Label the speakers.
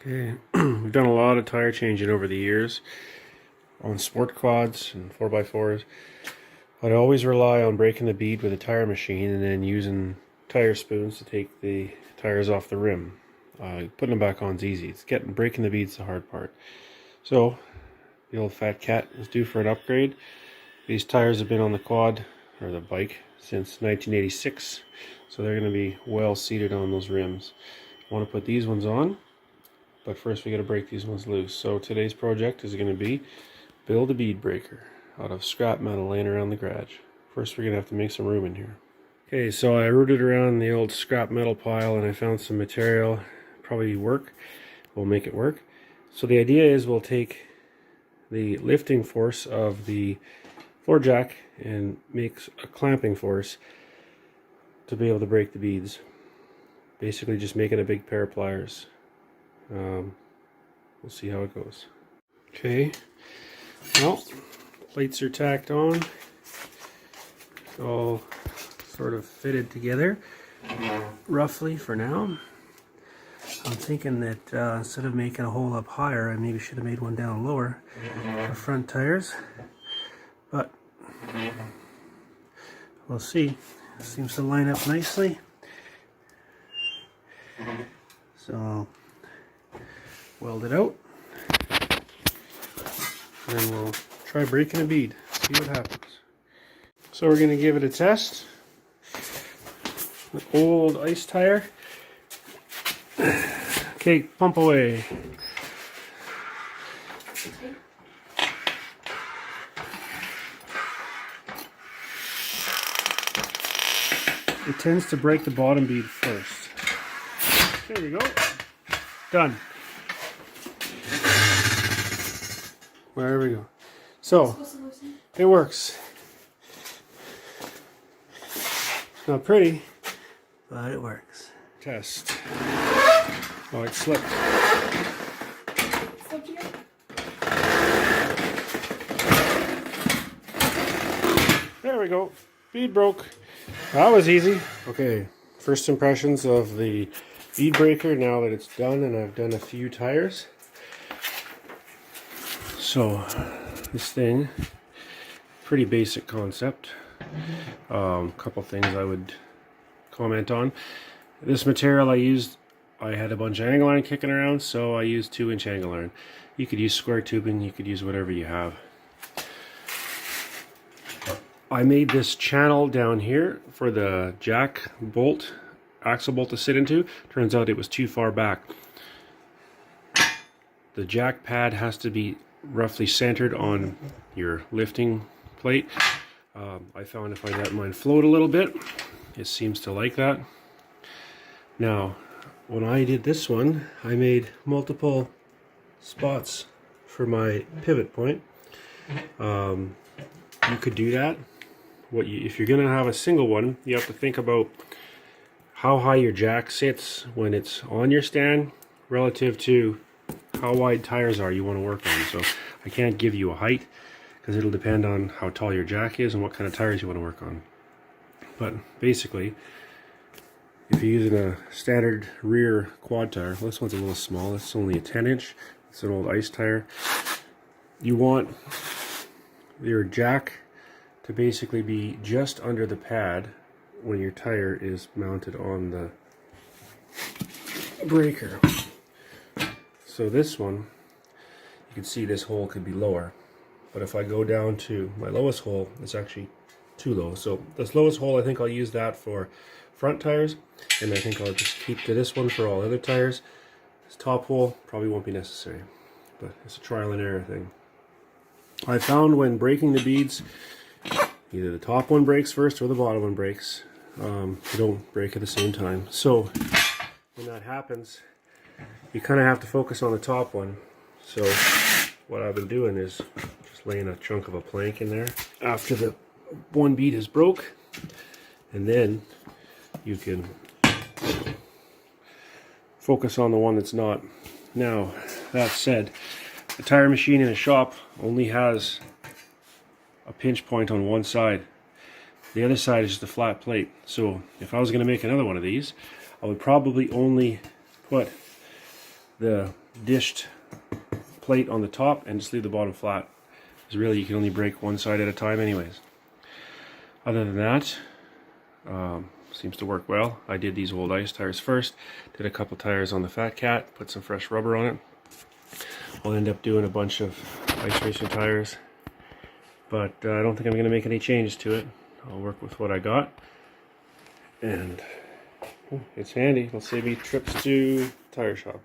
Speaker 1: Okay, we've done a lot of tire changing over the years on sport quads and 4x4s, but I always rely on breaking the bead with a tire machine and then using tire spoons to take the tires off the rim. Putting them back on is easy. It's breaking the beads the hard part. So the old fat cat is due for an upgrade. These tires have been on the quad or the bike since 1986, so they're going to be well seated on those rims. I want to put these ones on, but first we got to break these ones loose. So today's project is going to be build a bead breaker out of scrap metal laying around the garage. First we're going to have to make some room in here. Okay, so I rooted around the old scrap metal pile and I found some material. Probably work. We'll make it work. So the idea is we'll take the lifting force of the floor jack and make a clamping force to be able to break the beads. Basically just making a big pair of pliers. We'll see how it goes. Okay, well, plates are tacked on. It's all sort of fitted together roughly for now. I'm thinking that instead of making a hole up higher, I maybe should have made one down lower for front tires, but we'll see. It seems to line up nicely, so weld it out, and then we'll try breaking a bead, see what happens. So we're going to give it a test. An old ice tire. Okay, pump away. It tends to break the bottom bead first. There we go. Done. There we go. So, it works. Not pretty, but it works. Test. Oh, it slipped. There we go. Bead broke. That was easy. Okay, first impressions of the bead breaker now that it's done, and I've done a few tires. So this thing, pretty basic concept. Couple things I would comment on. This material I used, I had a bunch of angle iron kicking around, so I used 2-inch angle iron. You could use square tubing, you could use whatever you have. I made this channel down here for the jack bolt, axle bolt to sit into. Turns out it was too far back. The jack pad has to be roughly centered on your lifting plate. I found if I let mine float a little bit, it seems to like that. Now, when I did this one, I made multiple spots for my pivot point. You could do that. If you're going to have a single one, you have to think about how high your jack sits when it's on your stand relative to how wide tires are you want to work on. So I can't give you a height because it'll depend on how tall your jack is and what kind of tires you want to work on. But basically, if you're using a standard rear quad tire, well, this one's a little small, it's only a 10-inch, it's an old ice tire. You want your jack to basically be just under the pad when your tire is mounted on the breaker. So this one, you can see this hole could be lower, but if I go down to my lowest hole, it's actually too low. So this lowest hole, I think I'll use that for front tires, and I think I'll just keep to this one for all other tires. This top hole probably won't be necessary, but it's a trial and error thing. I found when breaking the beads, either the top one breaks first or the bottom one breaks. They don't break at the same time. So when that happens, you kind of have to focus on the top one. So what I've been doing is just laying a chunk of a plank in there after the one bead is broke, and then you can focus on the one that's not. Now, that said, the tire machine in a shop only has a pinch point on one side. The other side is just a flat plate. So if I was going to make another one of these, I would probably only put the dished plate on the top and just leave the bottom flat. Because really you can only break one side at a time anyways. Other than that, seems to work well. I did these old ice tires first, did a couple tires on the Fat Cat, put some fresh rubber on it. I'll end up doing a bunch of ice racing tires, but I don't think I'm going to make any changes to it. I'll work with what I got, and it's handy. It'll save me trips to tire shop.